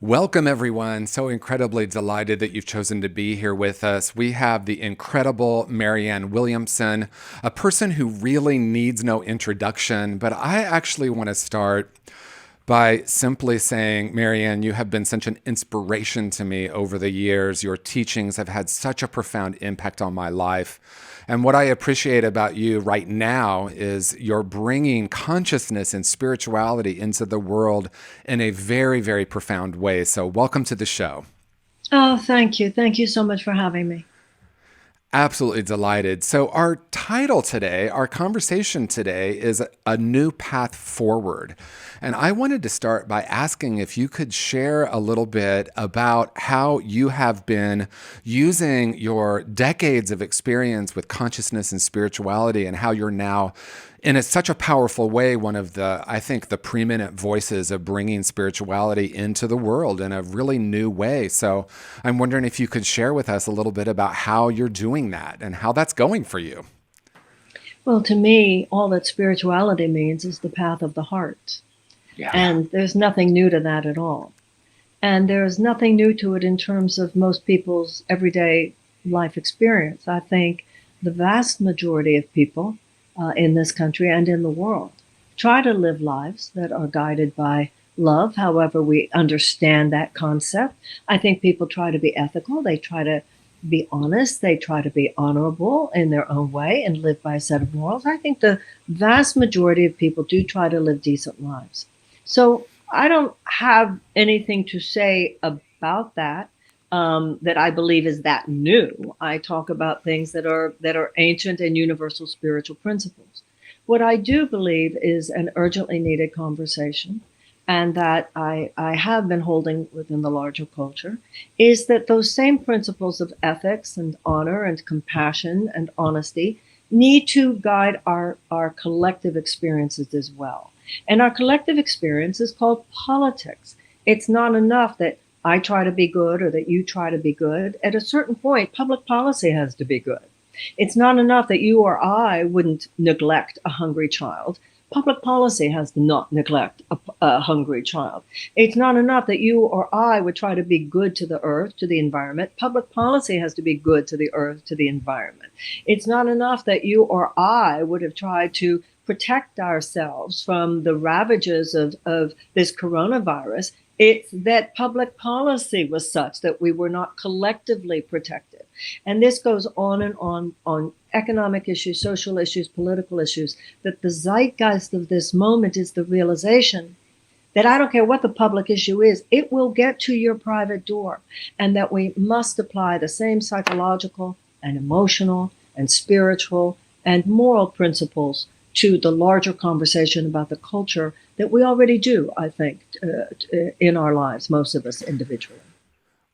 Welcome, everyone. So incredibly delighted that you've chosen to be here with us. We have the incredible Marianne Williamson, a person who really needs no introduction, but I actually want to start by simply saying, Marianne, you have been such an inspiration to me over the years. Your teachings have had such a profound impact on my life. And what I appreciate about you right now is you're bringing consciousness and spirituality into the world in a very, very profound way. So welcome to the show. Oh, thank you. Thank you so much for having me. Absolutely delighted. So, our title today, our conversation today is A New Path Forward. And I wanted to start by asking if you could share a little bit about how you have been using your decades of experience with consciousness and spirituality and how you're now in such a powerful way, one of the, I think, the preeminent voices of bringing spirituality into the world in a really new way. So I'm wondering if you could share with us a little bit about how you're doing that and how that's going for you. Well, to me, all that spirituality means is the path of the heart. Yeah. And there's nothing new to that at all. And there's nothing new to it in terms of most people's everyday life experience. I think the vast majority of people in this country and in the world try to live lives that are guided by love, however we understand that concept. I think people try to be ethical. They try to be honest. They try to be honorable in their own way and live by a set of morals. I think the vast majority of people do try to live decent lives. So I don't have anything to say about that. That I believe is that new. I talk about things that are ancient and universal spiritual principles. What I do believe is an urgently needed conversation, and that I have been holding within the larger culture, is that those same principles of ethics and honor and compassion and honesty need to guide our collective experiences as well. And our collective experience is called politics. It's not enough that I try to be good or that you try to be good. At a certain point, public policy has to be good. It's not enough that you or I wouldn't neglect a hungry child. Public policy has to not neglect a hungry child. It's not enough that you or I would try to be good to the earth, to the environment. Public policy has to be good to the earth, to the environment. It's not enough that you or I would have tried to protect ourselves from the ravages of this coronavirus. It's that public policy was such that we were not collectively protected. And this goes on and on economic issues, social issues, political issues, that the zeitgeist of this moment is the realization that I don't care what the public issue is, it will get to your private door, and that we must apply the same psychological and emotional and spiritual and moral principles to the larger conversation about the culture that we already do, I think, in our lives, most of us individually.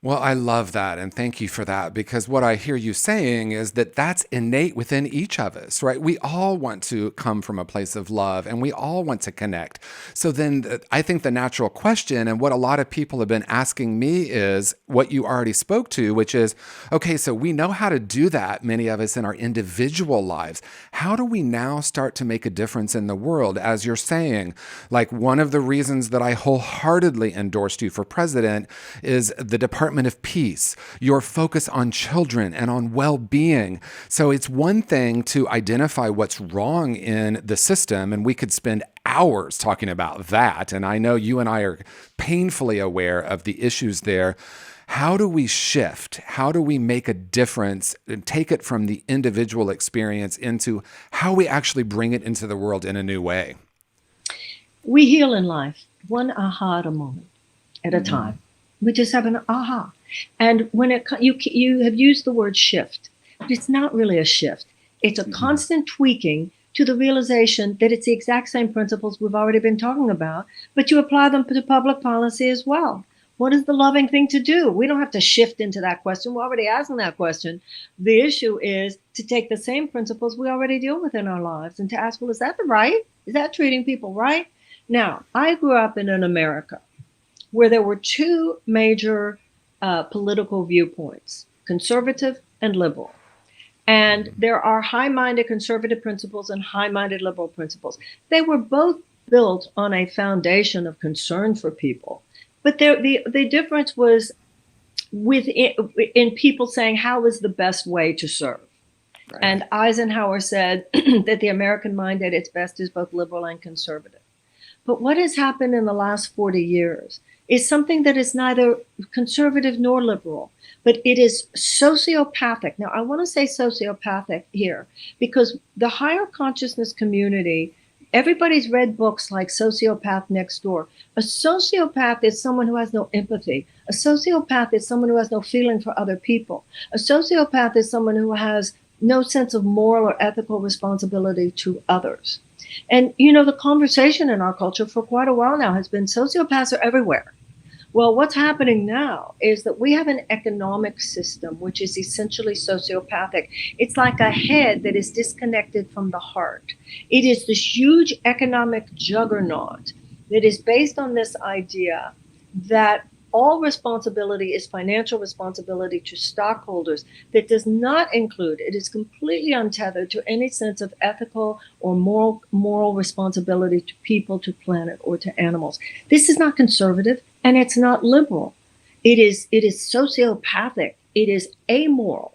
Well, I love that. And thank you for that, because what I hear you saying is that that's innate within each of us, right? We all want to come from a place of love and we all want to connect. So then I think the natural question, and what a lot of people have been asking me, is what you already spoke to, which is, okay, so we know how to do that, many of us in our individual lives. How do we now start to make a difference in the world? As you're saying, like, one of the reasons that I wholeheartedly endorsed you for president is the Department of Peace, your focus on children and on well-being. So it's one thing to identify what's wrong in the system, and we could spend hours talking about that. And I know you and I are painfully aware of the issues there. How do we shift? How do we make a difference and take it from the individual experience into how we actually bring it into the world in a new way? We heal in life one aha at a moment at a Mm-hmm. time. We just have an aha. And when you have used the word shift, but it's not really a shift. It's a Mm-hmm. constant tweaking to the realization that it's the exact same principles we've already been talking about, but you apply them to public policy as well. What is the loving thing to do? We don't have to shift into that question. We're already asking that question. The issue is to take the same principles we already deal with in our lives and to ask, well, is that the right? Is that treating people right? Now, I grew up in an America where there were two major political viewpoints, conservative and liberal. And there are high-minded conservative principles and high-minded liberal principles. They were both built on a foundation of concern for people But the difference was in people saying how is the best way to serve. Right. And Eisenhower said that the American mind at its best is both liberal and conservative. But what has happened in the last 40 years is something that is neither conservative nor liberal, but it is sociopathic. Now, I want to say sociopathic here because the higher consciousness community, everybody's read books like Sociopath Next Door. A sociopath is someone who has no empathy. A sociopath is someone who has no feeling for other people. A sociopath is someone who has no sense of moral or ethical responsibility to others. And, the conversation in our culture for quite a while now has been sociopaths are everywhere. Well, what's happening now is that we have an economic system which is essentially sociopathic. It's like a head that is disconnected from the heart. It is this huge economic juggernaut that is based on this idea that all responsibility is financial responsibility to stockholders that does not include, it is completely untethered to any sense of ethical or moral responsibility to people, to planet, or to animals. This is not conservative and it's not liberal. It is sociopathic. It is amoral.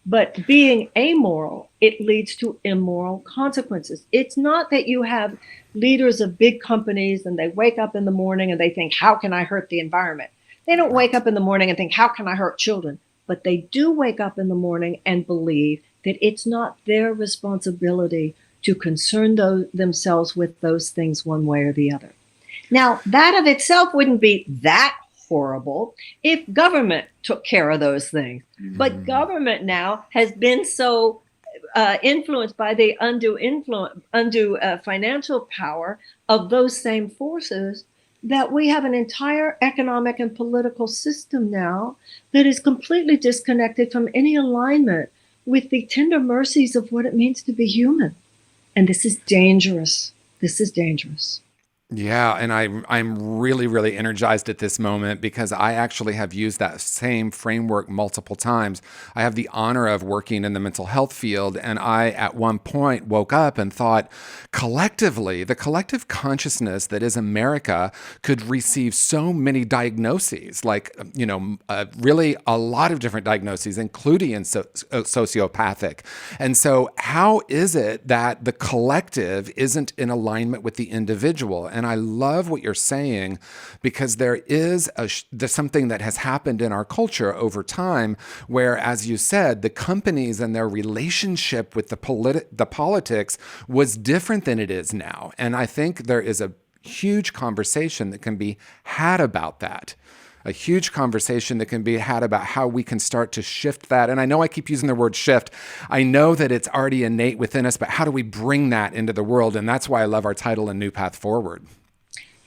But being amoral, it leads to immoral consequences. It's not that you have leaders of big companies and they wake up in the morning and they think, how can I hurt the environment? They don't wake up in the morning and think, how can I hurt children? But they do wake up in the morning and believe that it's not their responsibility to concern themselves with those things one way or the other. Now, that of itself wouldn't be that horrible if government took care of those things. Mm-hmm. But government now has been so influenced by the undue financial power of those same forces that we have an entire economic and political system now that is completely disconnected from any alignment with the tender mercies of what it means to be human. And this is dangerous. This is dangerous. Yeah, and I'm really, really energized at this moment because I actually have used that same framework multiple times. I have the honor of working in the mental health field, and I at one point woke up and thought, collectively, the collective consciousness that is America could receive so many diagnoses, like, really a lot of different diagnoses, including sociopathic. And so how is it that the collective isn't in alignment with the individual? And I love what you're saying because there is there's something that has happened in our culture over time where, as you said, the companies and their relationship with the politics was different than it is now. And I think there is a huge conversation that can be had about that. A huge conversation that can be had about how we can start to shift that. And I know I keep using the word shift. I know that it's already innate within us, but how do we bring that into the world? And that's why I love our title, A New Path Forward.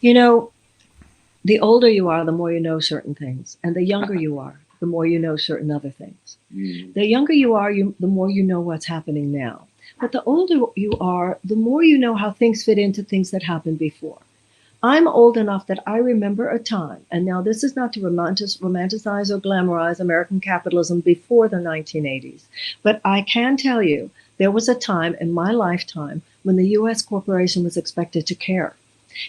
The older you are, the more you know certain things. And the younger you are, the more you know certain other things. Mm. The younger you are, the more you know what's happening now. But the older you are, the more you know how things fit into things that happened before. I'm old enough that I remember a time, and now this is not to romanticize or glamorize American capitalism before the 1980s, but I can tell you there was a time in my lifetime when the U.S. corporation was expected to care.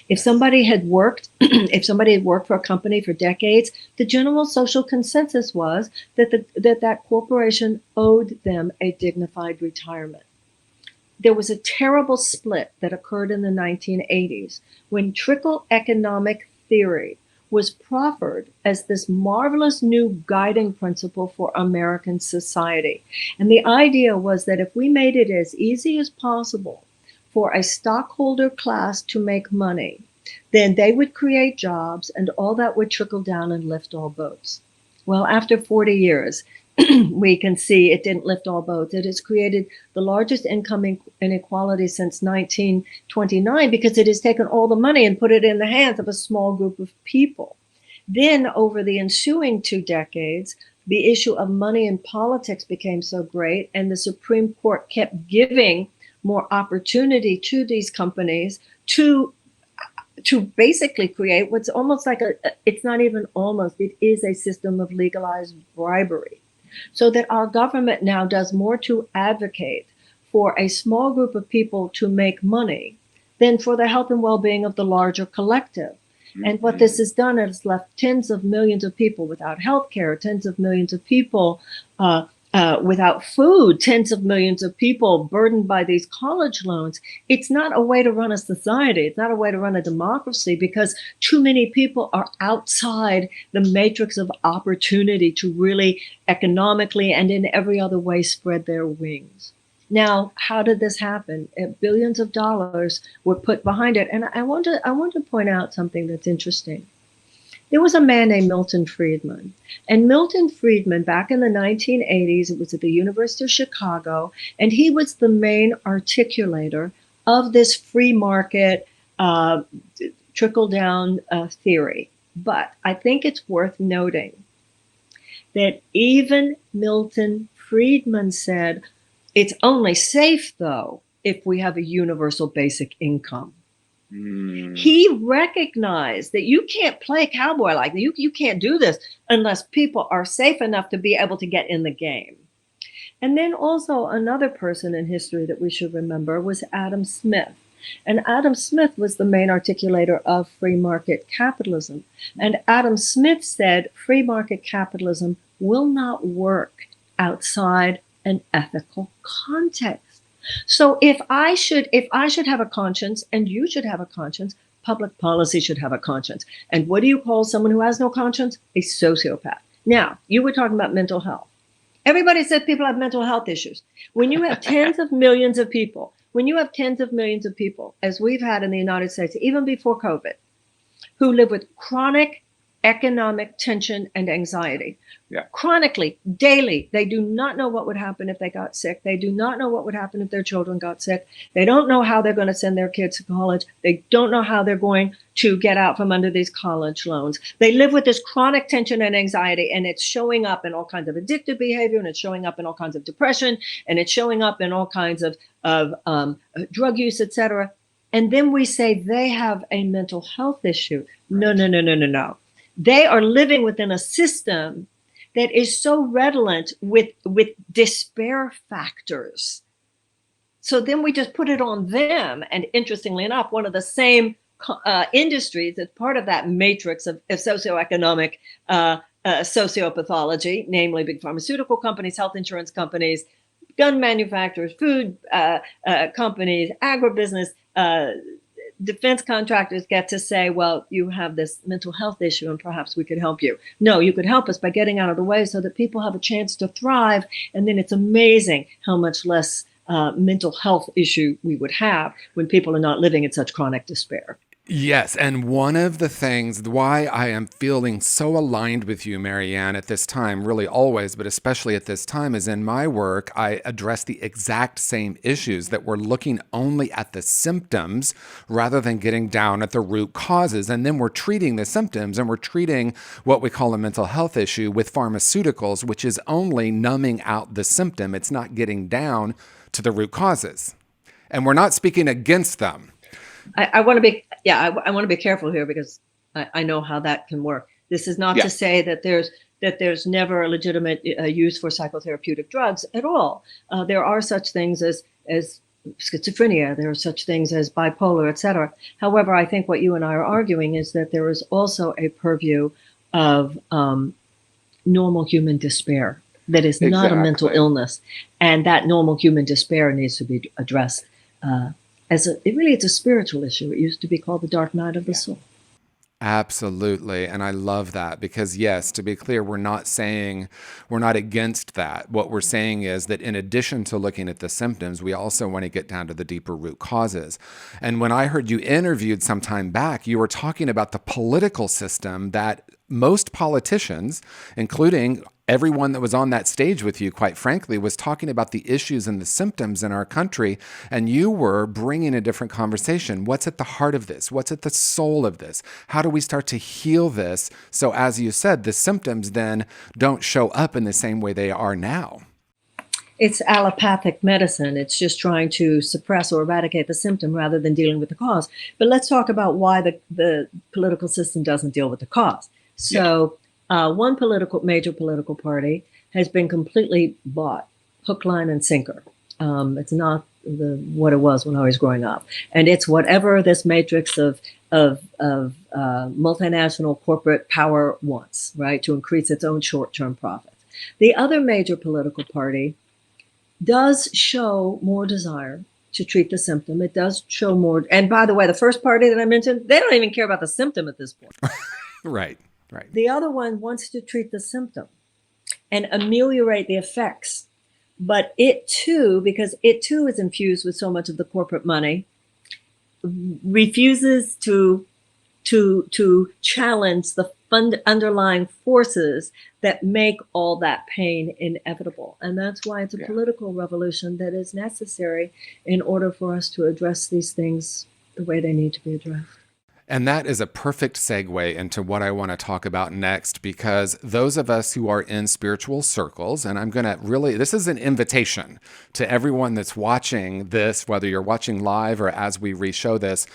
If somebody had worked, for a company for decades, the general social consensus was that that corporation owed them a dignified retirement. There was a terrible split that occurred in the 1980s when trickle economic theory was proffered as this marvelous new guiding principle for American society. And the idea was that if we made it as easy as possible for a stockholder class to make money, then they would create jobs and all that would trickle down and lift all boats. Well, after 40 years, we can see it didn't lift all boats. It has created the largest income inequality since 1929 because it has taken all the money and put it in the hands of a small group of people. Then over the ensuing 2 decades, the issue of money in politics became so great, and the Supreme Court kept giving more opportunity to these companies to basically create what's almost like it's not even almost, it is a system of legalized bribery. So that our government now does more to advocate for a small group of people to make money than for the health and well-being of the larger collective. And what this has done is left tens of millions of people without health care, tens of millions of people without food, tens of millions of people burdened by these college loans. It's not a way to run a society. It's not a way to run a democracy, because too many people are outside the matrix of opportunity to really economically and in every other way spread their wings. Now, how did this happen? Billions of dollars were put behind it. And I want to point out something that's interesting. There was a man named Milton Friedman. And Milton Friedman, back in the 1980s, it was at the University of Chicago, and he was the main articulator of this free market trickle-down theory. But I think it's worth noting that even Milton Friedman said, it's only safe, though, if we have a universal basic income. He recognized that you can't play cowboy like that. You can't do this unless people are safe enough to be able to get in the game. And then also another person in history that we should remember was Adam Smith. And Adam Smith was the main articulator of free market capitalism. And Adam Smith said free market capitalism will not work outside an ethical context. So if I should have a conscience, and you should have a conscience, public policy should have a conscience. And what do you call someone who has no conscience? A sociopath. Now, you were talking about mental health. Everybody said people have mental health issues. When you have tens of millions of people, as we've had in the United States, even before COVID, who live with chronic economic tension and anxiety. Chronically, daily, they do not know what would happen if they got sick. They do not know what would happen if their children got sick. They don't know how they're going to send their kids to college. They don't know how they're going to get out from under these college loans. They live with this chronic tension and anxiety, and it's showing up in all kinds of addictive behavior, and it's showing up in all kinds of depression, and it's showing up in all kinds of drug use, etc. And then we say they have a mental health issue. No. They are living within a system that is so redolent with despair factors. So then we just put it on them. And interestingly enough, one of the same industries that's part of that matrix of socioeconomic sociopathology, namely big pharmaceutical companies, health insurance companies, gun manufacturers, food companies, agribusiness, defense contractors get to say, well, you have this mental health issue and perhaps we could help you. No, you could help us by getting out of the way so that people have a chance to thrive. And then it's amazing how much less mental health issue we would have when people are not living in such chronic despair. Yes, and one of the things why I am feeling so aligned with you, Marianne, at this time, really always, but especially at this time, is in my work, I address the exact same issues, that we're looking only at the symptoms rather than getting down at the root causes. And then we're treating the symptoms, and we're treating what we call a mental health issue with pharmaceuticals, which is only numbing out the symptom. It's not getting down to the root causes. And we're not speaking against them. I want to be careful here, because I know how that can work. This is not to say that there's never a legitimate use for psychotherapeutic drugs at all. There are such things as schizophrenia. There are such things as bipolar, etc. However, I think what you and I are arguing is that there is also a purview of normal human despair that is not a mental illness, and that normal human despair needs to be addressed. It's a spiritual issue. It used to be called the dark night of the soul. Absolutely. And I love that, because yes, to be clear, we're not against that. What we're saying is that in addition to looking at the symptoms, we also want to get down to the deeper root causes. And when I heard you interviewed some time back, you were talking about the political system that most politicians, including everyone that was on that stage with you, quite frankly, was talking about the issues and the symptoms in our country, and you were bringing a different conversation. What's at the heart of this? What's at the soul of this? How do we start to heal this? So as you said, the symptoms then don't show up in the same way they are now. It's allopathic medicine. It's just trying to suppress or eradicate the symptom rather than dealing with the cause. But let's talk about why the political system doesn't deal with the cause. So one major political party has been completely bought, hook, line, and sinker. It's not what it was when I was growing up, and it's whatever this matrix of multinational corporate power wants, right, to increase its own short-term profits. The other major political party does show more desire to treat the symptom. It does show more. And by the way, the first party that I mentioned, they don't even care about the symptom at this point. Right. The other one wants to treat the symptom and ameliorate the effects. But it too, because it too is infused with so much of the corporate money, refuses to challenge the underlying forces that make all that pain inevitable. And that's why it's a political revolution that is necessary in order for us to address these things the way they need to be addressed. And that is a perfect segue into what I want to talk about next, because those of us who are in spiritual circles, and I'm going to really, this is an invitation to everyone that's watching this, whether you're watching live or as we re-show this.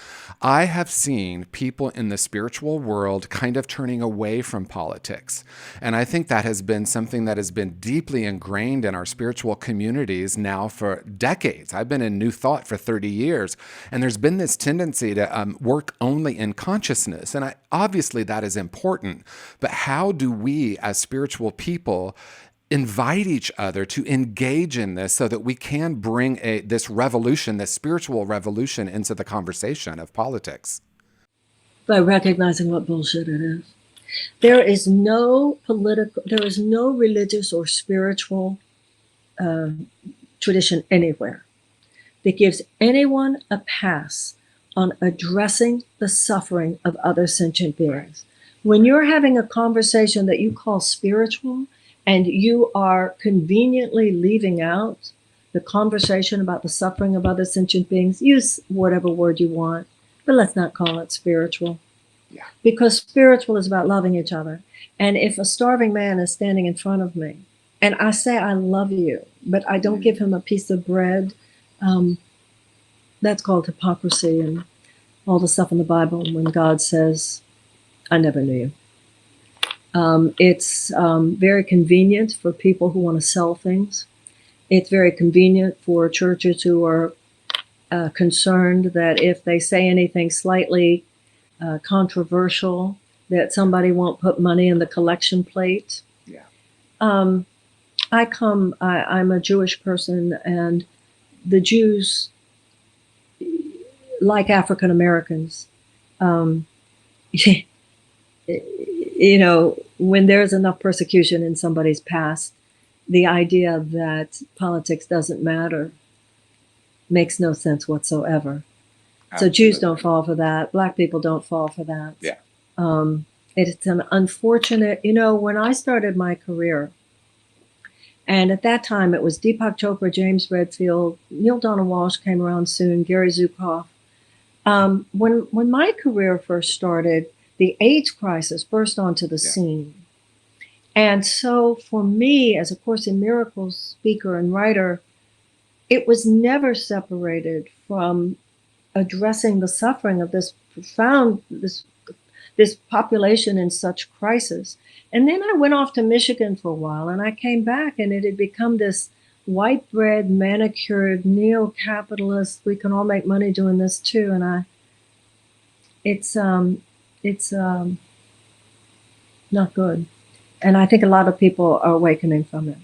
I have seen people in the spiritual world kind of turning away from politics. And I think that has been something that has been deeply ingrained in our spiritual communities now for decades. I've been in New Thought for 30 years, and there's been this tendency to work only in consciousness. And obviously that is important, but how do we as spiritual people invite each other to engage in this so that we can bring this revolution, this spiritual revolution into the conversation of politics? By recognizing what bullshit it is. There is no religious or spiritual tradition anywhere that gives anyone a pass on addressing the suffering of other sentient beings. When you're having a conversation that you call spiritual and you are conveniently leaving out the conversation about the suffering of other sentient beings, use whatever word you want, but let's not call it spiritual. Yeah. Because spiritual is about loving each other. And if a starving man is standing in front of me and I say, I love you, but I don't give him a piece of bread, that's called hypocrisy and all the stuff in the Bible when God says, I never knew you. It's very convenient for people who want to sell things. It's very convenient for churches who are concerned that if they say anything slightly controversial, that somebody won't put money in the collection plate. Yeah. I'm a Jewish person, and the Jews, like African Americans, you know, when there's enough persecution in somebody's past, the idea that politics doesn't matter makes no sense whatsoever. Absolutely. So Jews don't fall for that. Black people don't fall for that. Yeah. It's an unfortunate, you know, when I started my career, and at that time it was Deepak Chopra, James Redfield, Neil Donald Walsh came around soon, Gary Zukav. When my career first started, the AIDS crisis burst onto the scene. And so for me, as a Course in Miracles speaker and writer, it was never separated from addressing the suffering of this profound, this population in such crisis. And then I went off to Michigan for a while, and I came back, and it had become this white bread, manicured, neo-capitalist, we can all make money doing this too. And it's not good. And I think a lot of people are awakening from it.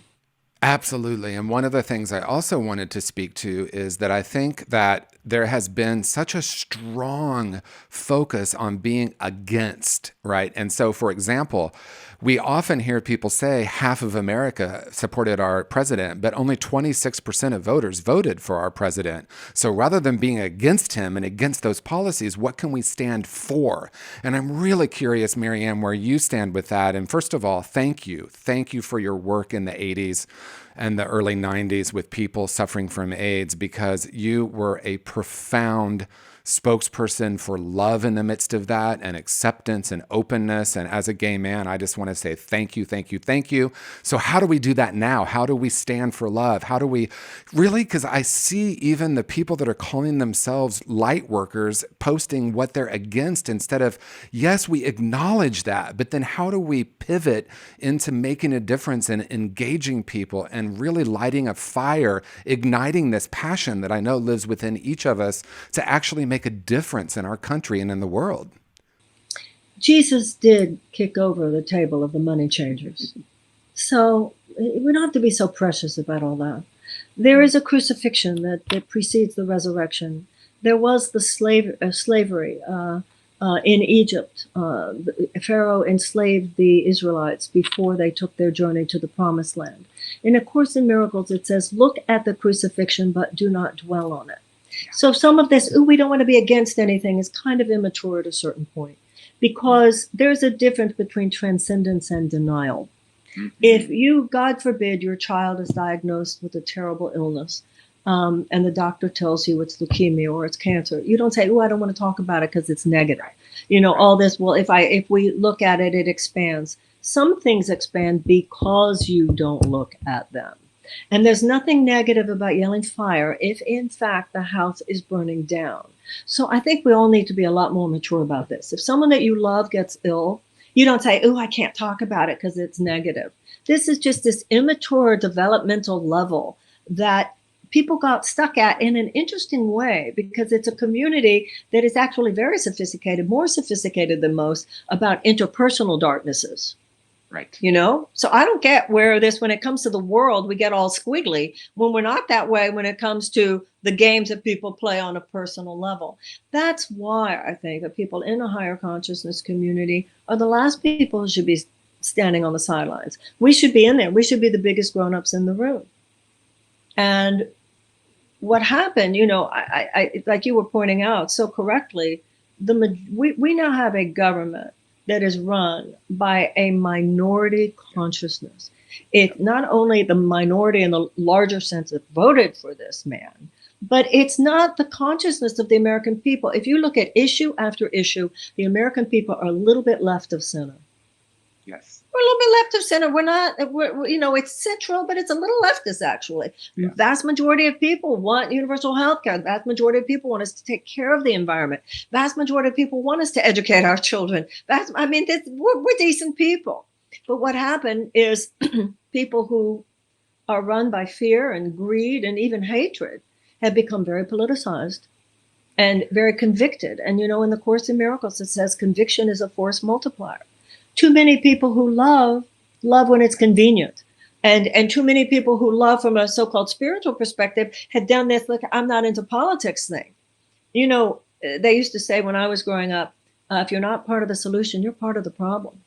Absolutely. And one of the things I also wanted to speak to is that I think that there has been such a strong focus on being against, right? And so, for example, we often hear people say half of America supported our president, but only 26% of voters voted for our president. So rather than being against him and against those policies, what can we stand for? And I'm really curious, Marianne, where you stand with that. And first of all, thank you. Thank you for your work in the 80s and the early 90s with people suffering from AIDS, because you were a profound spokesperson for love in the midst of that, and acceptance and openness. And as a gay man, I just want to say thank you, thank you, thank you. So how do we do that now? How do we stand for love? How do we really, because I see even the people that are calling themselves light workers posting what they're against instead of, yes, we acknowledge that, but then how do we pivot into making a difference and engaging people and really lighting a fire, igniting this passion that I know lives within each of us to actually make a difference in our country and in the world? Jesus did kick over the table of the money changers. So we don't have to be so precious about all that. There is a crucifixion that precedes the resurrection. There was the slavery in Egypt. Pharaoh enslaved the Israelites before they took their journey to the Promised Land. In A Course in Miracles, it says, look at the crucifixion, but do not dwell on it. So some of this, we don't want to be against anything, is kind of immature at a certain point, because there's a difference between transcendence and denial. If you, God forbid, your child is diagnosed with a terrible illness, and the doctor tells you it's leukemia or it's cancer, you don't say, oh, I don't want to talk about it because it's negative. All this, well, if we look at it, it expands. Some things expand because you don't look at them. And there's nothing negative about yelling fire if, in fact, the house is burning down. So I think we all need to be a lot more mature about this. If someone that you love gets ill, you don't say, oh, I can't talk about it because it's negative. This is just this immature developmental level that people got stuck at in an interesting way, because it's a community that is actually very sophisticated, more sophisticated than most, about interpersonal darknesses. Right. So I don't get where when it comes to the world, we get all squiggly when we're not that way when it comes to the games that people play on a personal level. That's why I think that people in a higher consciousness community are the last people who should be standing on the sidelines. We should be in there. We should be the biggest grown-ups in the room. And what happened, I like you were pointing out so correctly, we now have a government that is run by a minority consciousness. It not only the minority in the larger sense that voted for this man, but it's not the consciousness of the American people. If you look at issue after issue, the American people are a little bit left of center. Yes. We're a little bit left of center. It's central, but it's a little leftist, actually. Yeah. Vast majority of people want universal health care. Vast majority of people want us to take care of the environment. Vast majority of people want us to educate our children. We're decent people. But what happened is people who are run by fear and greed and even hatred have become very politicized and very convicted. And, in the Course in Miracles, it says conviction is a force multiplier. Too many people who love when it's convenient. And too many people who love from a so-called spiritual perspective had done this, look, I'm not into politics thing. They used to say when I was growing up, if you're not part of the solution, you're part of the problem.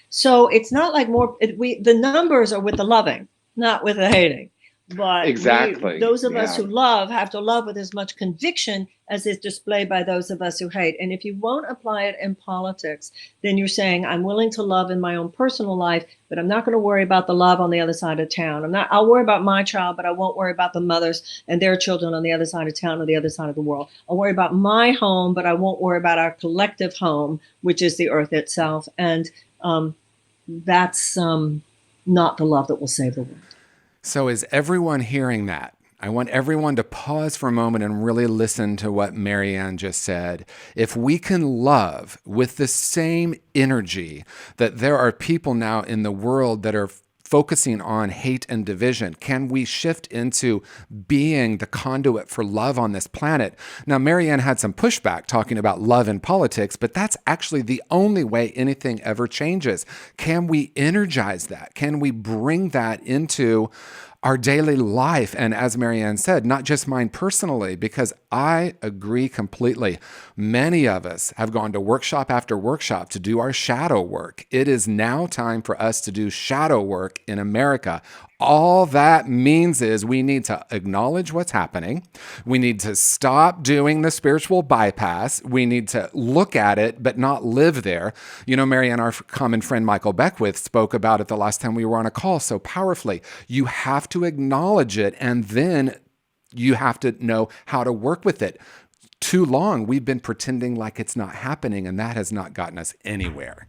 So it's not like the numbers are with the loving, not with the hating. But exactly. Those of us who love have to love with as much conviction as is displayed by those of us who hate. And if you won't apply it in politics, then you're saying, I'm willing to love in my own personal life, but I'm not going to worry about the love on the other side of town. I'll worry about my child, but I won't worry about the mothers and their children on the other side of town or the other side of the world. I'll worry about my home, but I won't worry about our collective home, which is the earth itself. And that's not the love that will save the world. So is everyone hearing that? I want everyone to pause for a moment and really listen to what Marianne just said. If we can love with the same energy that there are people now in the world that are focusing on hate and division, can we shift into being the conduit for love on this planet? Now, Marianne had some pushback talking about love in politics, but that's actually the only way anything ever changes. Can we energize that? Can we bring that into our daily life? And as Marianne said, not just mine personally, because I agree completely. Many of us have gone to workshop after workshop to do our shadow work. It is now time for us to do shadow work in America. All that means is we need to acknowledge what's happening. We need to stop doing the spiritual bypass. We need to look at it, but not live there. Marianne, our common friend Michael Beckwith spoke about it the last time we were on a call so powerfully. You have to acknowledge it, and then you have to know how to work with it. too long, we've been pretending like it's not happening, and that has not gotten us anywhere.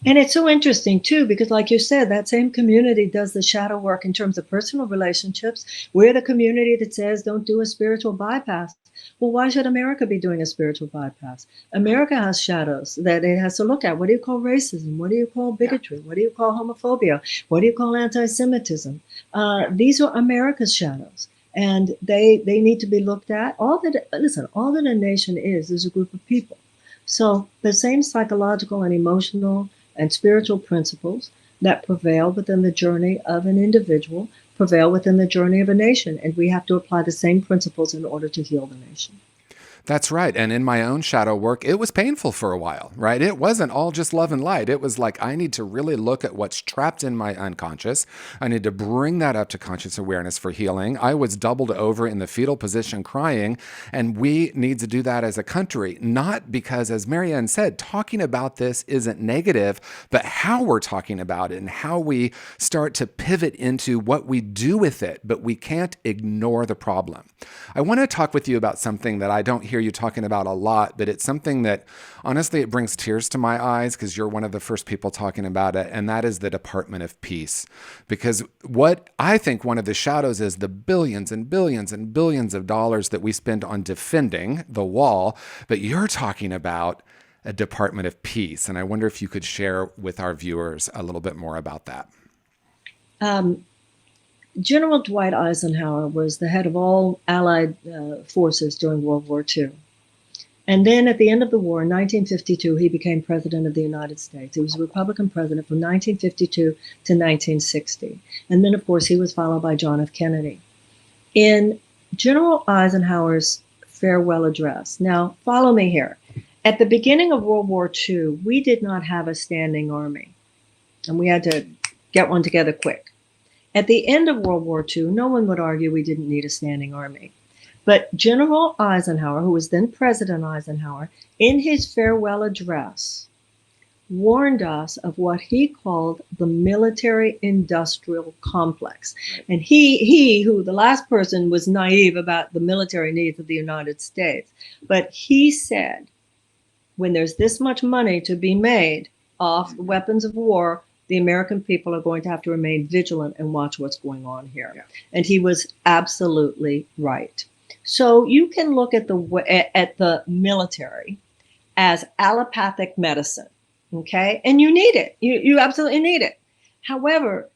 And it's so interesting too, because like you said, that same community does the shadow work in terms of personal relationships. We're the community that says don't do a spiritual bypass. Well, why should America be doing a spiritual bypass? America has shadows that it has to look at. What do you call racism? What do you call bigotry? What do you call homophobia? What do you call anti-Semitism? These are America's shadows, and they need to be looked at. All that a nation is a group of people. So the same psychological and emotional and spiritual principles that prevail within the journey of an individual prevail within the journey of a nation. And we have to apply the same principles in order to heal the nation. That's right. And in my own shadow work, it was painful for a while, right? It wasn't all just love and light. It was like, I need to really look at what's trapped in my unconscious. I need to bring that up to conscious awareness for healing. I was doubled over in the fetal position crying, and we need to do that as a country, not because, as Marianne said, talking about this isn't negative, but how we're talking about it and how we start to pivot into what we do with it, but we can't ignore the problem. I want to talk with you about something that I don't hear you talking about a lot, but it's something that honestly, it brings tears to my eyes because you're one of the first people talking about it. And that is the Department of Peace. Because what I think one of the shadows is the billions and billions and billions of dollars that we spend on defending the wall. But you're talking about a Department of Peace. And I wonder if you could share with our viewers a little bit more about that. General Dwight Eisenhower was the head of all Allied forces during World War II. And then at the end of the war, in 1952, he became president of the United States. He was a Republican president from 1952 to 1960. And then, of course, he was followed by John F. Kennedy. In General Eisenhower's farewell address, now follow me here. At the beginning of World War II, we did not have a standing army, and we had to get one together quick. At the end of World War II, no one would argue we didn't need a standing army. But General Eisenhower, who was then President Eisenhower, in his farewell address, warned us of what he called the military-industrial complex. And he, who the last person was naive about the military needs of the United States, but he said, when there's this much money to be made off weapons of war, the American people are going to have to remain vigilant and watch what's going on here. Yeah. And he was absolutely right. So you can look at the military as allopathic medicine, okay? And you need it. You absolutely need it. However,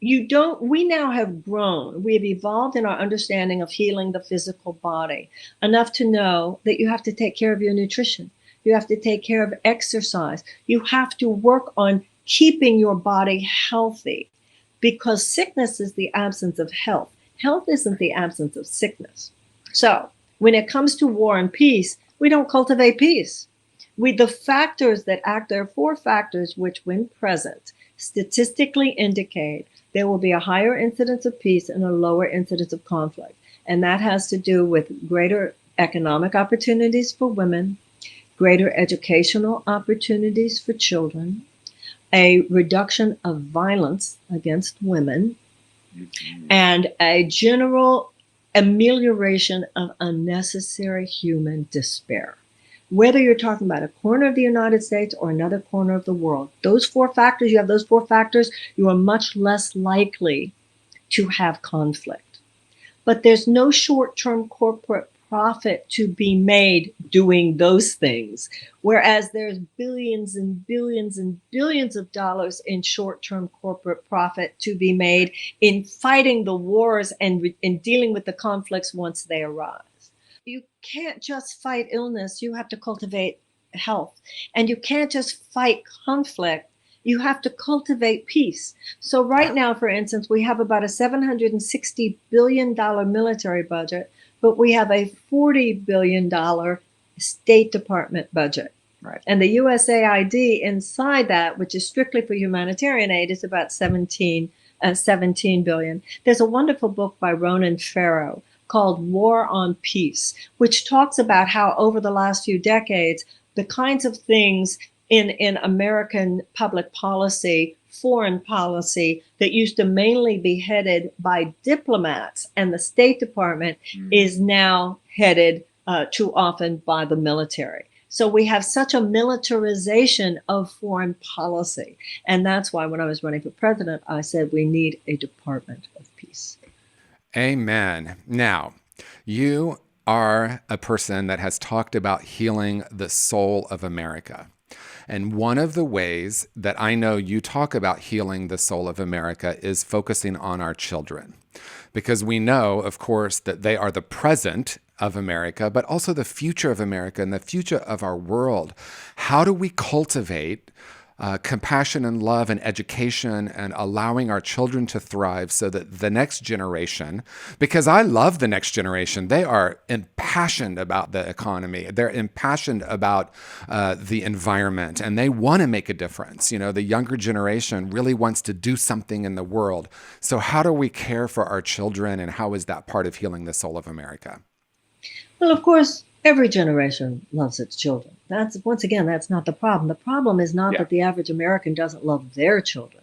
we now have grown. We have evolved in our understanding of healing the physical body enough to know that you have to take care of your nutrition. You have to take care of exercise. You have to work on keeping your body healthy, because sickness is the absence of health. Health isn't the absence of sickness. So when it comes to war and peace, we don't cultivate peace. The factors that act, there are 4 factors which, when present, statistically indicate there will be a higher incidence of peace and a lower incidence of conflict. And that has to do with greater economic opportunities for women, greater educational opportunities for children, a reduction of violence against women, and a general amelioration of unnecessary human despair. Whether you're talking about a corner of the United States or another corner of the world, you have those 4 factors, you are much less likely to have conflict. But there's no short-term corporate profit to be made doing those things, whereas there's billions and billions and billions of dollars in short-term corporate profit to be made in fighting the wars and in dealing with the conflicts once they arise. You can't just fight illness, you have to cultivate health. And you can't just fight conflict, you have to cultivate peace. So right now, for instance, we have about a $760 billion military budget, but we have a $40 billion State Department budget. Right. And the USAID inside that, which is strictly for humanitarian aid, is about 17 billion. There's a wonderful book by Ronan Farrow called War on Peace, which talks about how over the last few decades, the kinds of things in American public policy, foreign policy, that used to mainly be headed by diplomats and the State Department is now headed too often by the military. So we have such a militarization of foreign policy. And that's why when I was running for president, I said we need a Department of Peace. Amen. Now, you are a person that has talked about healing the soul of America. And one of the ways that I know you talk about healing the soul of America is focusing on our children. Because we know, of course, that they are the present of America, but also the future of America and the future of our world. How do we cultivate compassion and love and education and allowing our children to thrive so that the next generation, because I love the next generation, they are impassioned about the economy. They're impassioned about the environment, and they want to make a difference. You know, the younger generation really wants to do something in the world. So how do we care for our children, and how is that part of healing the soul of America? Well, of course, every generation loves its children. That's not the problem. The problem is not that the average American doesn't love their children.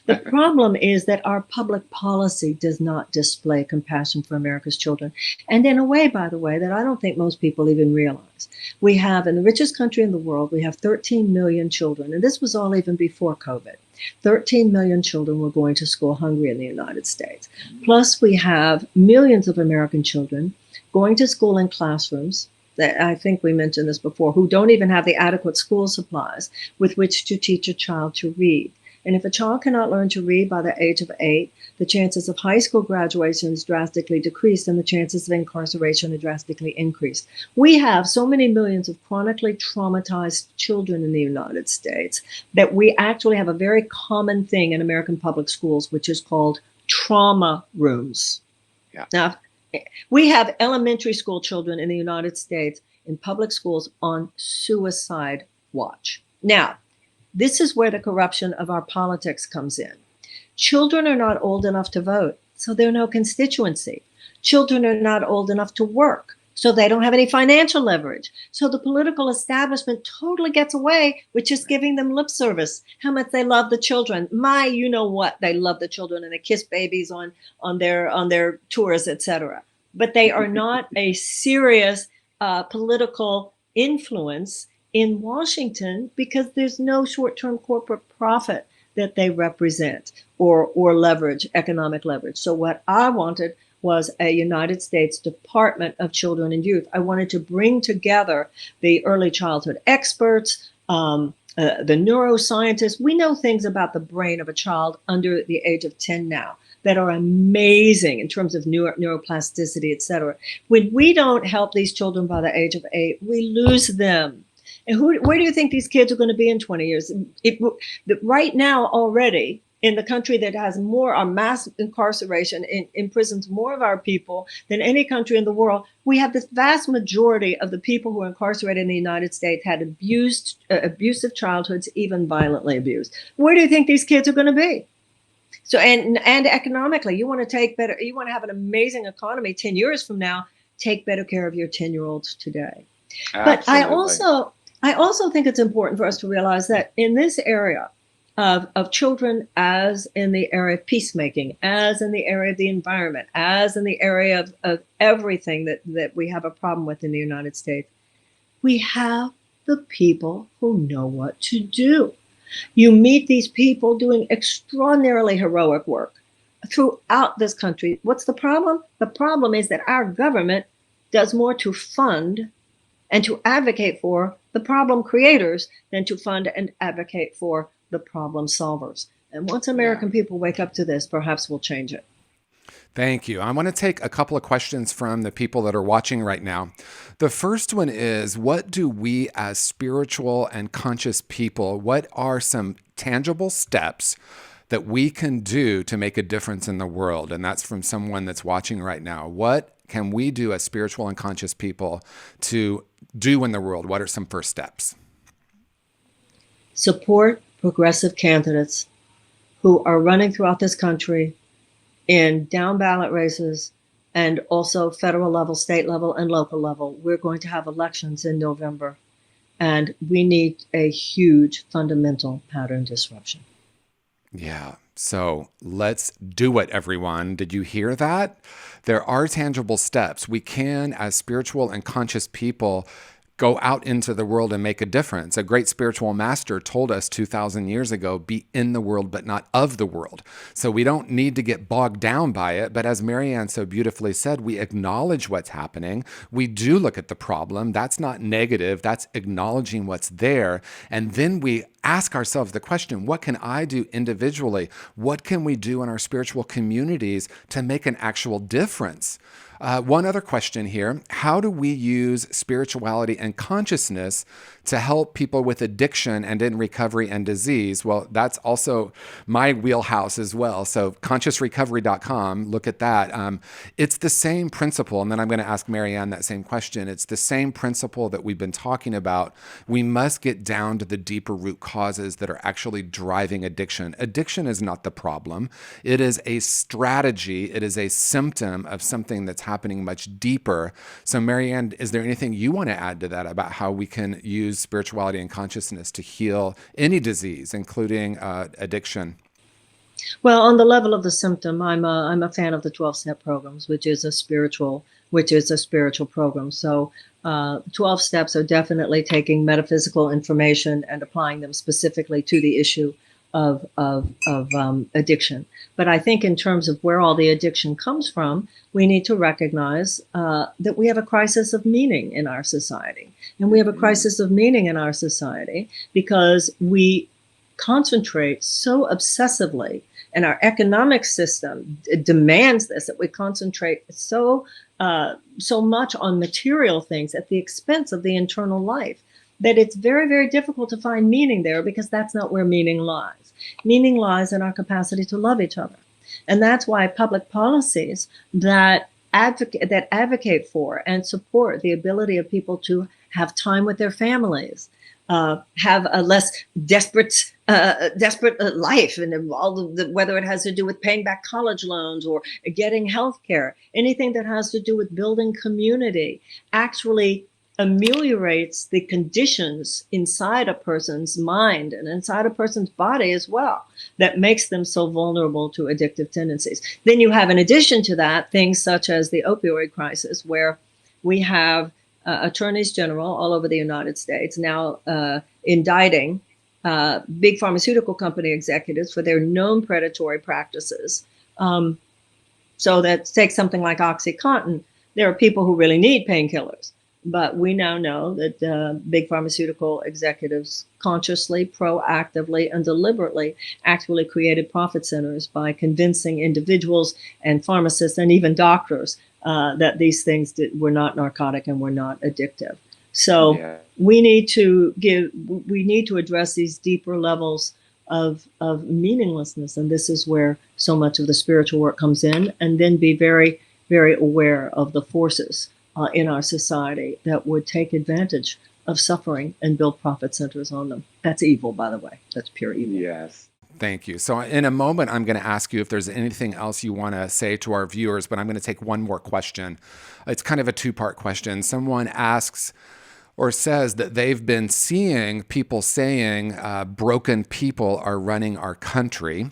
The problem is that our public policy does not display compassion for America's children. And in a way, by the way, that I don't think most people even realize. We have, in the richest country in the world, we have 13 million children. And this was all even before COVID. 13 million children were going to school hungry in the United States. Plus, we have millions of American children going to school in classrooms, that I think we mentioned this before, who don't even have the adequate school supplies with which to teach a child to read. And if a child cannot learn to read by the age of 8, the chances of high school graduation is drastically decreased, and the chances of incarceration are drastically increased. We have so many millions of chronically traumatized children in the United States that we actually have a very common thing in American public schools, which is called trauma rooms. Yeah. Now, we have elementary school children in the United States in public schools on suicide watch. Now, this is where the corruption of our politics comes in. Children are not old enough to vote, so they're no constituency. Children are not old enough to work, so they don't have any financial leverage. So the political establishment totally gets away with just giving them lip service, how much they love the children. You know what, they love the children, and they kiss babies on their tours, etc. But they are not a serious political influence in Washington because there's no short-term corporate profit that they represent or leverage, economic leverage. So what I wanted was a United States Department of Children and Youth. I wanted to bring together the early childhood experts, the neuroscientists. We know things about the brain of a child under the age of 10 now that are amazing in terms of neuroplasticity, et cetera. When we don't help these children by the age of 8, we lose them. And where do you think these kids are going to be in 20 years? Right now already, in the country that has more mass incarceration, imprisons more of our people than any country in the world, we have this vast majority of the people who are incarcerated in the United States had abusive childhoods, even violently abused. Where do you think these kids are going to be? So, and economically, you want to have an amazing economy 10 years from now, take better care of your 10-year-olds today. Absolutely. But I also think it's important for us to realize that in this area of children, as in the area of peacemaking, as in the area of the environment, as in the area of everything that we have a problem with in the United States, we have the people who know what to do. You meet these people doing extraordinarily heroic work throughout this country. What's the problem? The problem is that our government does more to fund and to advocate for the problem creators than to fund and advocate for the problem solvers. And once American people wake up to this, perhaps we'll change it. Thank you. I want to take a couple of questions from the people that are watching right now. The first one is, what do we as spiritual and conscious people, what are some tangible steps that we can do to make a difference in the world? And that's from someone that's watching right now. What can we do as spiritual and conscious people to do in the world? What are some first steps? Support progressive candidates who are running throughout this country in down ballot races and also federal level, state level, and local level. We're going to have elections in November, and we need a huge fundamental pattern disruption. Yeah, So let's do it, everyone. Did you hear that? There are tangible steps. We can, as spiritual and conscious people, go out into the world and make a difference. A great spiritual master told us 2,000 years ago, be in the world, but not of the world. So we don't need to get bogged down by it. But as Marianne so beautifully said, we acknowledge what's happening. We do look at the problem. That's not negative. That's acknowledging what's there. And then we ask ourselves the question, what can I do individually? What can we do in our spiritual communities to make an actual difference? One other question here. How do we use spirituality and consciousness to help people with addiction and in recovery and disease? Well, that's also my wheelhouse as well. So consciousrecovery.com, look at that. It's the same principle. And then I'm going to ask Marianne that same question. It's the same principle that we've been talking about. We must get down to the deeper root causes that are actually driving addiction. Addiction is not the problem. It is a strategy. It is a symptom of something that's happening much deeper. So Marianne, is there anything you want to add to that about how we can use spirituality and consciousness to heal any disease, including addiction? Well, on the level of the symptom, I'm a fan of the 12-step programs, which is a spiritual program. So 12 steps are definitely taking metaphysical information and applying them specifically to the issue of addiction. But I think in terms of where all the addiction comes from, we need to recognize that we have a crisis of meaning in our society. And we have a crisis of meaning in our society because we concentrate so obsessively, and our economic system demands this, that we concentrate so much on material things at the expense of the internal life, that it's very, very difficult to find meaning there, because that's not where meaning lies. Meaning lies in our capacity to love each other. And that's why public policies that advocate for and support the ability of people to have time with their families, have a less desperate life, and all of the, whether it has to do with paying back college loans or getting health care, anything that has to do with building community, actually ameliorates the conditions inside a person's mind and inside a person's body as well, that makes them so vulnerable to addictive tendencies. Then you have, in addition to that, things such as the opioid crisis, where we have attorneys general all over the United States now indicting big pharmaceutical company executives for their known predatory practices. So that, take something like OxyContin, there are people who really need painkillers. But we now know that big pharmaceutical executives consciously, proactively, and deliberately actually created profit centers by convincing individuals and pharmacists and even doctors that these things were not narcotic and were not addictive. So we need to address these deeper levels of meaninglessness, and this is where so much of the spiritual work comes in, and then be very, very aware of the forces in our society that would take advantage of suffering and build profit centers on them. That's evil, by the way. That's pure evil. Yes. Thank you. So in a moment, I'm going to ask you if there's anything else you want to say to our viewers, but I'm going to take one more question. It's kind of a two-part question. Someone asks or says that they've been seeing people saying broken people are running our country.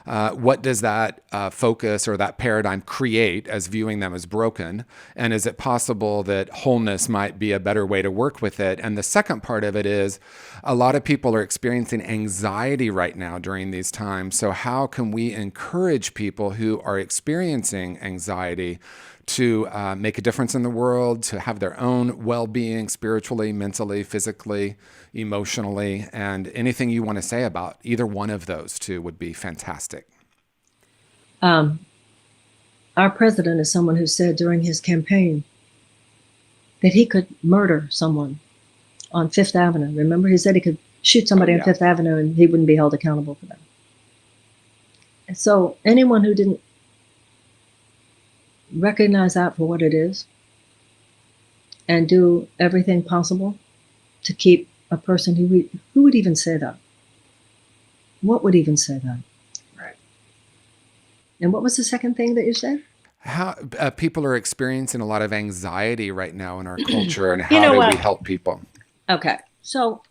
What does that focus or that paradigm create as viewing them as broken? And is it possible that wholeness might be a better way to work with it? And the second part of it is a lot of people are experiencing anxiety right now during these times. So how can we encourage people who are experiencing anxiety to make a difference in the world, to have their own well-being spiritually, mentally, physically, emotionally? And anything you want to say about either one of those two would be fantastic. Our president is someone who said during his campaign that he could murder someone on Fifth Avenue. Remember, he said he could shoot somebody on Fifth Avenue and he wouldn't be held accountable for that. And so anyone who didn't recognize that for what it is and do everything possible to keep a person who would even say that? What would even say that? Right. And what was the second thing that you said? How people are experiencing a lot of anxiety right now in our culture, and how do we help people? Okay. So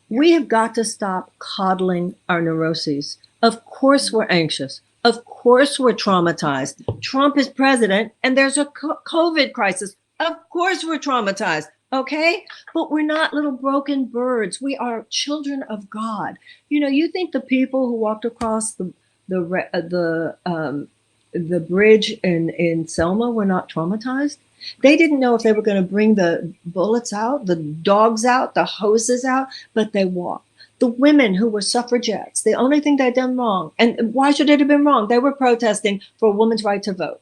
we have got to stop coddling our neuroses Of course we're anxious. Of course we're traumatized. Trump is president and there's a COVID crisis. Of course we're traumatized. Okay? But we're not little broken birds. We are children of God. You know, you think the people who walked across the bridge in Selma were not traumatized? They didn't know if they were going to bring the bullets out, the dogs out, the hoses out, but they walked. The women who were suffragettes, the only thing they'd done wrong, and why should it have been wrong? They were protesting for a woman's right to vote.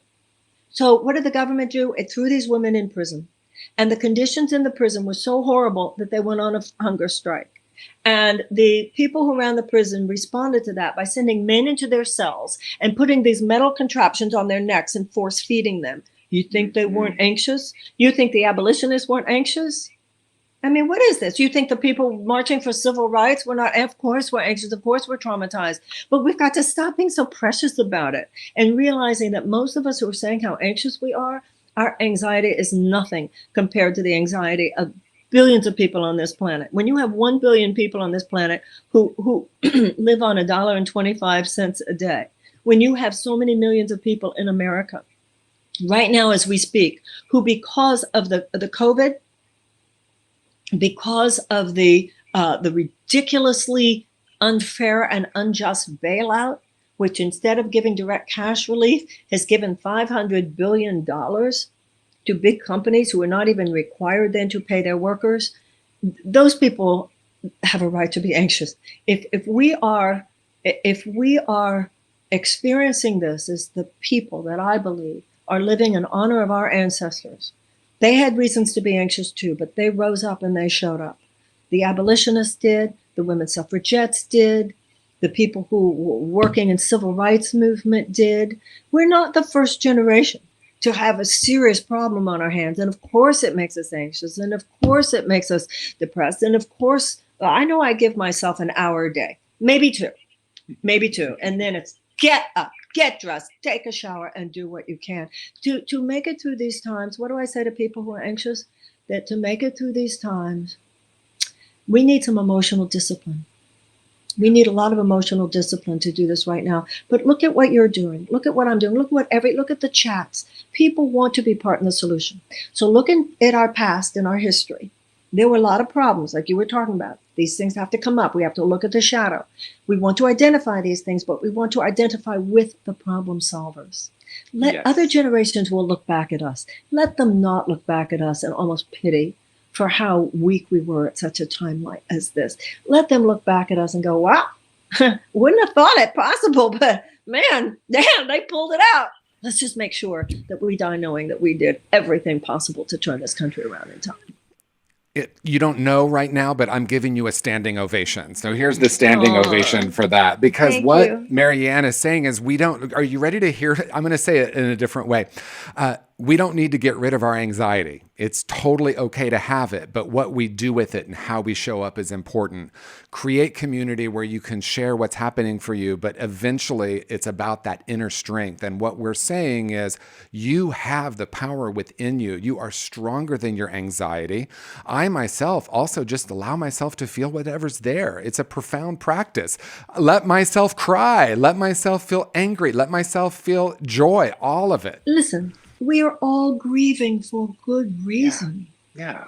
So what did the government do? It threw these women in prison. And the conditions in the prison were so horrible that they went on a hunger strike. And the people who ran the prison responded to that by sending men into their cells and putting these metal contraptions on their necks and force feeding them. You think they weren't anxious? You think the abolitionists weren't anxious? I mean, what is this? You think the people marching for civil rights were not? Of course we're anxious. Of course we're traumatized. But we've got to stop being so precious about it and realizing that most of us who are saying how anxious we are, our anxiety is nothing compared to the anxiety of billions of people on this planet. When you have 1 billion people on this planet who live on $1.25 a day, when you have so many millions of people in America right now as we speak, who because of the COVID, because of the ridiculously unfair and unjust bailout, which instead of giving direct cash relief has given $500 billion to big companies who are not even required then to pay their workers, those people have a right to be anxious. If we are experiencing this as the people that I believe are living in honor of our ancestors, they had reasons to be anxious too, but they rose up and they showed up. The abolitionists did, the women's suffragettes did, the people who were working in civil rights movement did. We're not the first generation to have a serious problem on our hands. And of course it makes us anxious. And of course it makes us depressed. And of course, I know I give myself an hour a day, maybe two. And then it's get up, get dressed, take a shower, and do what you can. To make it through these times, what do I say to people who are anxious? That to make it through these times, we need some emotional discipline. We need a lot of emotional discipline to do this right now. But look at what you're doing. Look at what I'm doing. Look at the chats. People want to be part in the solution. So looking at our past and our history, there were a lot of problems like you were talking about. These things have to come up. We have to look at the shadow. We want to identify these things, but we want to identify with the problem solvers. Other generations will look back at us. Let them not look back at us and almost pity for how weak we were at such a time as this. Let them look back at us and go, wow, wouldn't have thought it possible, but man, damn, they pulled it out. Let's just make sure that we die knowing that we did everything possible to turn this country around in time. You don't know right now, but I'm giving you a standing ovation. So here's the standing ovation for that. Because Marianne is saying is are you ready to hear it? I'm going to say it in a different way. We don't need to get rid of our anxiety. It's totally okay to have it, but what we do with it and how we show up is important. Create community where you can share what's happening for you, but eventually it's about that inner strength. And what we're saying is you have the power within you. You are stronger than your anxiety. I myself also just allow myself to feel whatever's there. It's a profound practice. Let myself cry. Let myself feel angry. Let myself feel joy, all of it. Listen. We are all grieving for good reason. Yeah.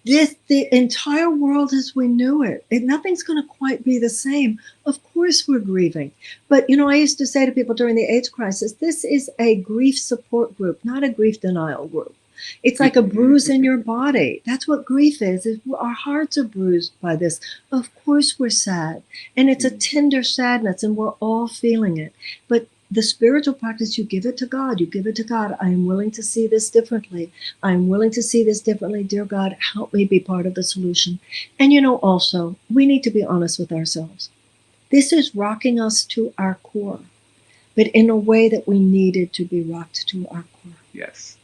The entire world as we knew it, nothing's going to quite be the same. Of course we're grieving. But, I used to say to people during the AIDS crisis, this is a grief support group, not a grief denial group. It's like a bruise in your body. That's what grief is. Our hearts are bruised by this. Of course we're sad. And it's a tender sadness, and we're all feeling it. But the spiritual practice, you give it to God. You give it to God. I am willing to see this differently. I am willing to see this differently. Dear God, help me be part of the solution. And also, we need to be honest with ourselves. This is rocking us to our core, but in a way that we needed to be rocked to our core. Yes.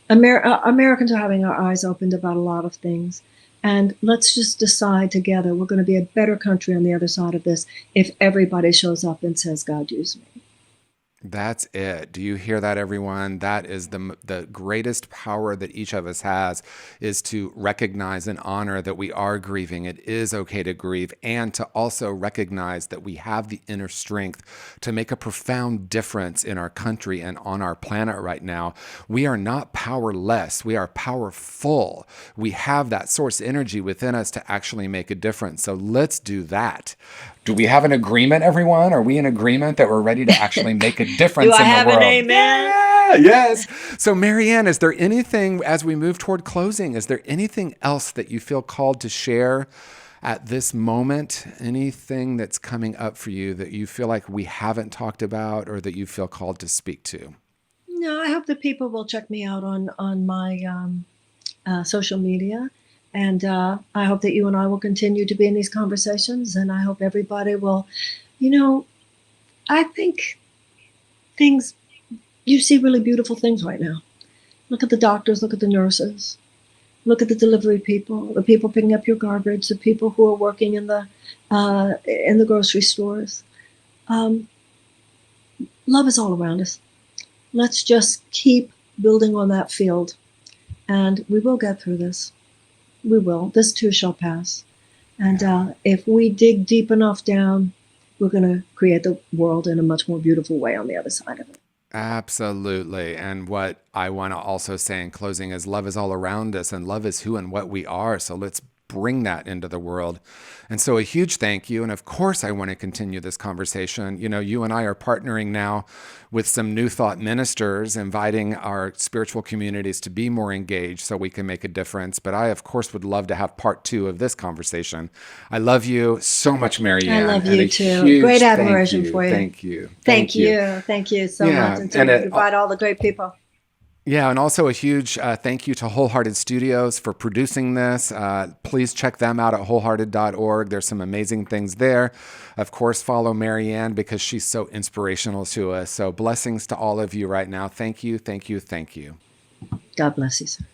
Americans are having our eyes opened about a lot of things. And let's just decide together we're going to be a better country on the other side of this if everybody shows up and says, God, use me. That's it. Do you hear that, everyone? That is the greatest power that each of us has, is to recognize and honor that we are grieving. It is okay to grieve, and to also recognize that we have the inner strength to make a profound difference in our country and on our planet right now. We are not powerless. We are powerful. We have that source energy within us to actually make a difference. So let's do that. Do we have an agreement, everyone? Are we in agreement that we're ready to actually make a difference Do I in the have world? an amen? Yeah, yes. So, Marianne, is there anything, as we move toward closing, is there anything else that you feel called to share at this moment? Anything that's coming up for you that you feel like we haven't talked about, or that you feel called to speak to? No, I hope that people will check me out on my social media. And I hope that you and I will continue to be in these conversations. And I hope everybody will, I think you see really beautiful things right now. Look at the doctors, look at the nurses, look at the delivery people, the people picking up your garbage, the people who are working in the grocery stores. Love is all around us. Let's just keep building on that field, and we will get through this. We will. This too shall pass. And if we dig deep enough down, we're going to create the world in a much more beautiful way on the other side of it. Absolutely. And what I want to also say in closing is love is all around us, and love is who and what we are. So let's bring that into the world. And so a huge thank you. And of course, I want to continue this conversation. You and I are partnering now with some New Thought ministers, inviting our spiritual communities to be more engaged so we can make a difference. But I, of course, would love to have part 2 of this conversation. I love you so much, Marianne. I love you too. Great admiration for you. Thank you. Thank you. Thank you so much. And to invite all the great people. Yeah, and also a huge thank you to Wholehearted Studios for producing this. Please check them out at wholehearted.org. There's some amazing things there. Of course, follow Marianne because she's so inspirational to us. So blessings to all of you right now. Thank you, thank you, thank you. God bless you, sir.